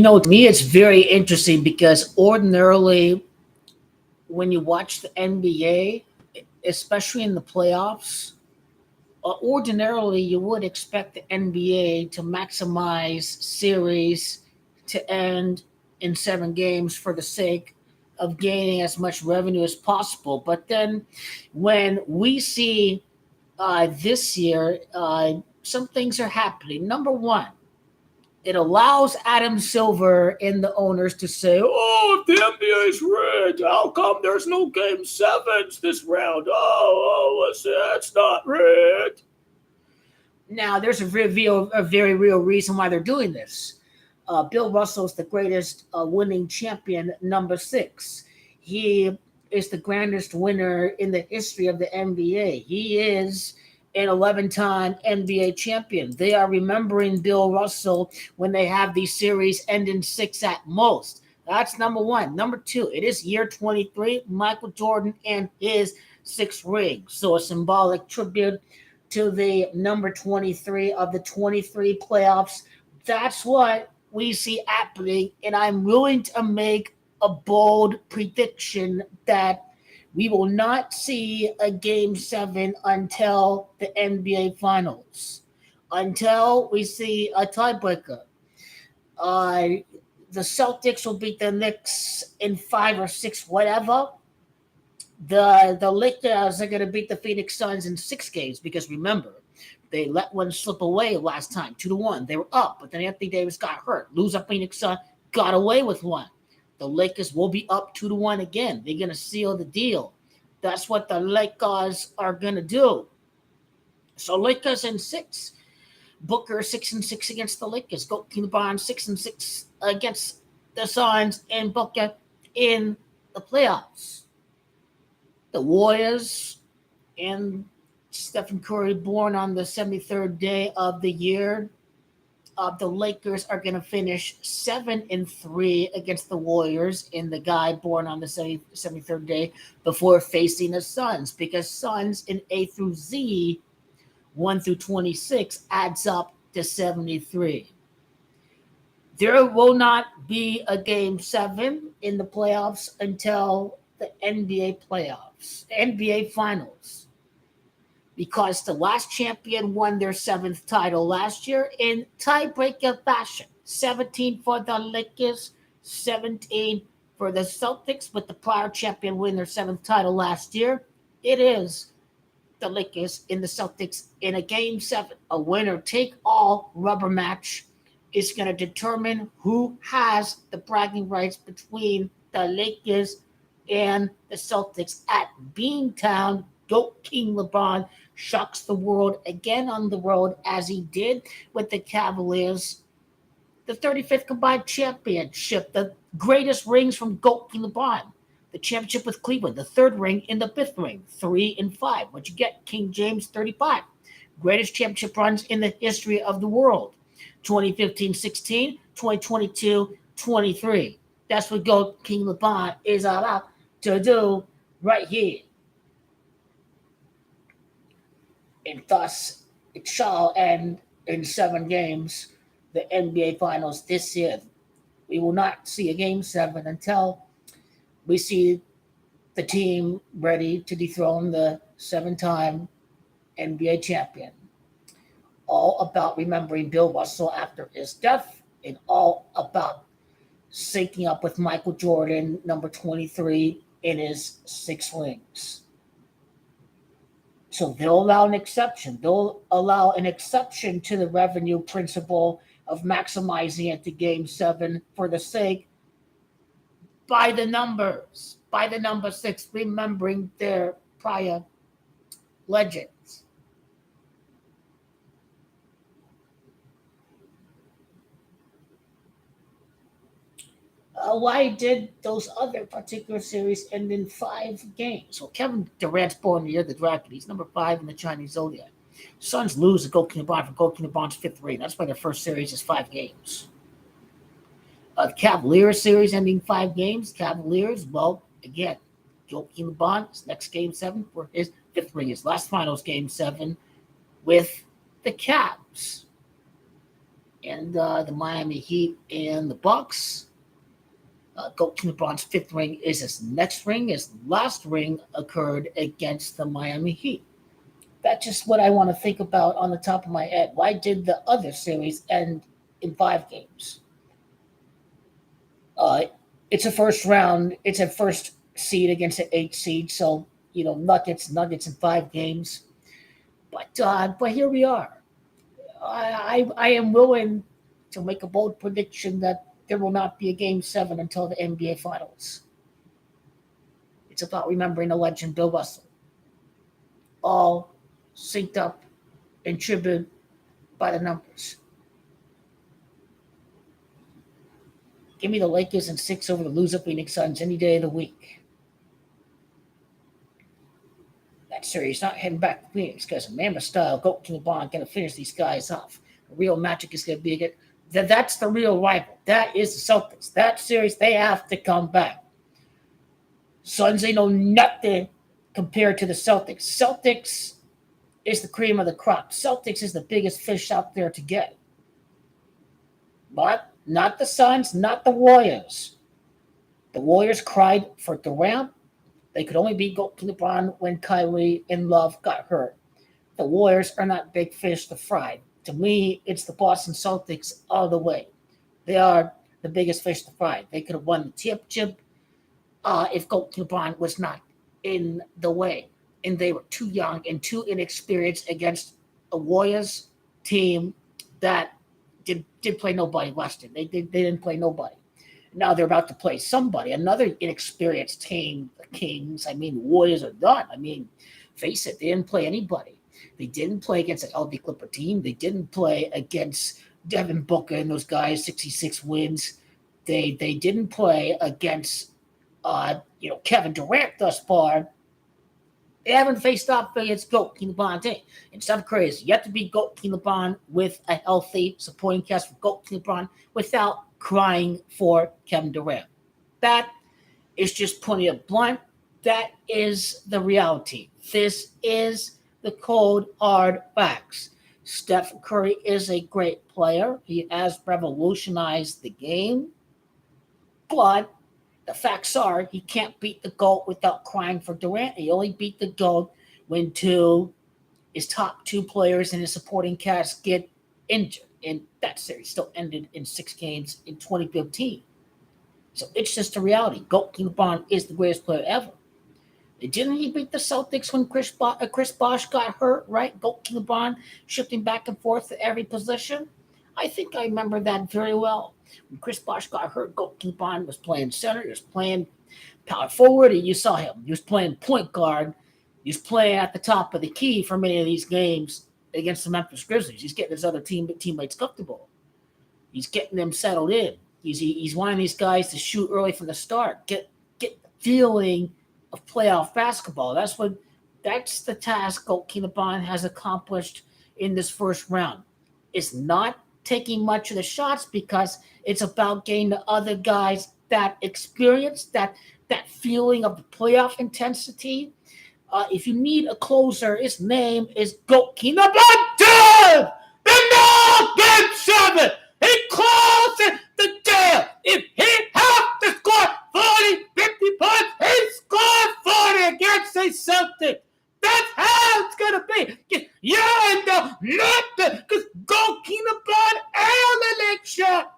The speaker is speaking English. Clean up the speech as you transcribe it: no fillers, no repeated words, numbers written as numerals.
To me, it's very interesting because ordinarily, when you watch the NBA, especially in the playoffs, ordinarily you would expect the NBA to maximize series to end in 7 games for the sake of gaining as much revenue as possible. But then when we see this year, some things are happening. Number one, it allows Adam Silver and the owners to say, "Oh, if the NBA is rigged, how come there's no game sevens this round? Listen, that's not rigged." Now, there's a very real reason why they're doing this. Bill Russell's the greatest winning champion, number 6. He is the grandest winner in the history of the NBA. He is an 11-time NBA champion. They are remembering Bill Russell when they have these series end in 6 at most. That's number one. Number two, it is year 23, Michael Jordan and his 6th ring. So a symbolic tribute to the number 23 of the 23 playoffs. That's what we see happening. And I'm willing to make a bold prediction that we will not see a game 7 until the NBA Finals, until we see a tiebreaker. Uh, the Celtics will beat the Knicks in 5 or 6, whatever. The Lakers are going to beat the Phoenix Suns in 6 games because remember, they let one slip away last time, 2-1. They were up, but then Anthony Davis got hurt. Loser Phoenix Suns got away with one. The Lakers will be up 2-1 again. They're going to seal the deal. That's what the Lakers are going to do. So Lakers in 6. Booker 6-6 against the Lakers. Go LeBron 6-6 against the Suns, and Booker in the playoffs. The Warriors and Stephen Curry, born on the 73rd day of the year. The Lakers are going to finish 7-3 against the Warriors, and the guy born on the 73rd day before facing the Suns, because Suns in A through Z, 1 through 26, adds up to 73. There will not be a game 7 in the playoffs until the NBA playoffs, NBA Finals, because the last champion won their 7th title last year in tiebreaker fashion. 17 for the Lakers, 17 for the Celtics, but the prior champion won their 7th title last year. It is the Lakers in the Celtics in a game 7. A winner-take-all rubber match is going to determine who has the bragging rights between the Lakers and the Celtics at Beantown. GOAT King LeBron shocks the world again on the road, as he did with the Cavaliers. The 35th combined championship, the greatest rings from GOAT King LeBron. The championship with Cleveland, the 3rd ring in the 5th ring, 3 and 5. What you get, King James 35. Greatest championship runs in the history of the world. 2015-16, 2022-23. That's what GOAT King LeBron is about to do right here. And thus, it shall end in 7 games, the NBA Finals this year. We will not see a game 7 until we see the team ready to dethrone the 7-time NBA champion. All about remembering Bill Russell after his death, and all about syncing up with Michael Jordan, number 23, in his 6 rings. So they'll allow an exception. They'll allow an exception to the revenue principle of maximizing it to game 7 for the sake, by the numbers, by the number 6, remembering their prior legends. Why did those other particular series end in 5 games? Well, Kevin Durant's born the year of the dragon. He's number 5 in the Chinese zodiac. Suns lose to GOAT King LeBron for GOAT King LeBron's 5th ring. That's why their first series is 5 games. The Cavaliers series ending 5 games. Cavaliers, well, again, GOAT King LeBron's next game 7 for his 5th ring. His last finals game 7 with the Cavs. and the Miami Heat and the Bucks. Goaltender LeBron's fifth ring is his next ring. His last ring occurred against the Miami Heat. That's just what I want to think about on the top of my head. Why did the other series end in 5 games? Uh, it's a first round. It's a first seed against an 8 seed. So Nuggets in 5 games. But here we are. I am willing to make a bold prediction that there will not be a Game 7 until the NBA Finals. It's about remembering the legend Bill Russell. All synced up and tribute by the numbers. Give me the Lakers in 6 over the loser Phoenix Suns any day of the week. That series not heading back to Phoenix because Mammoth style, go to the bond, going to finish these guys off. The real magic is going to be that's the real rival. That is the Celtics. That series, they have to come back. Suns ain't know nothing compared to the Celtics. Celtics is the cream of the crop. Celtics is the biggest fish out there to get. But not the Suns, not the Warriors. The Warriors cried for Durant. They could only beat LeBron when Kyrie and Love got hurt. The Warriors are not big fish to fry. To me, it's the Boston Celtics all the way. They are the biggest fish to fry. They could have won the championship if LeBron was not in the way. And they were too young and too inexperienced against a Warriors team that did play nobody last year. They didn't play nobody. Now they're about to play somebody, another inexperienced team, the Kings. Warriors are done. Face it, they didn't play anybody. They didn't play against an LD Clipper team. They didn't play against Devin Booker and those guys, 66 wins. They didn't play against Kevin Durant thus far. They haven't faced off against Goat LeBron. And stuff crazy. You have to beat Goat LeBron with a healthy supporting cast for Goat LeBron without crying for Kevin Durant. That is just putting it blunt. That is the reality. This is the cold, hard facts. Steph Curry is a great player. He has revolutionized the game. But the facts are he can't beat the GOAT without crying for Durant. He only beat the GOAT when his top 2 players in his supporting cast get injured. And that series still ended in 6 games in 2015. So it's just a reality. GOAT LeBron is the greatest player ever. Didn't he beat the Celtics when Chris Bosh got hurt, right? GOAT LeBron shifting back and forth to every position. I think I remember that very well. When Chris Bosh got hurt, GOAT LeBron was playing center. He was playing power forward. And you saw him. He was playing point guard. He was playing at the top of the key for many of these games against the Memphis Grizzlies. He's getting his other teammates comfortable. He's getting them settled in. He's wanting these guys to shoot early from the start. Get the feeling of playoff basketball. That's the task Goat LeBron has accomplished in this first round. It's not taking much of the shots because it's about getting the other guys that experience, that feeling of the playoff intensity. If you need a closer, his name is Goat LeBron. The Game 7. He closes the deal. If he has to score 40, 50 points, he scored 40 against the Celtics. That's how it's going to be. You know nothing because Goat LeBron and the next shot.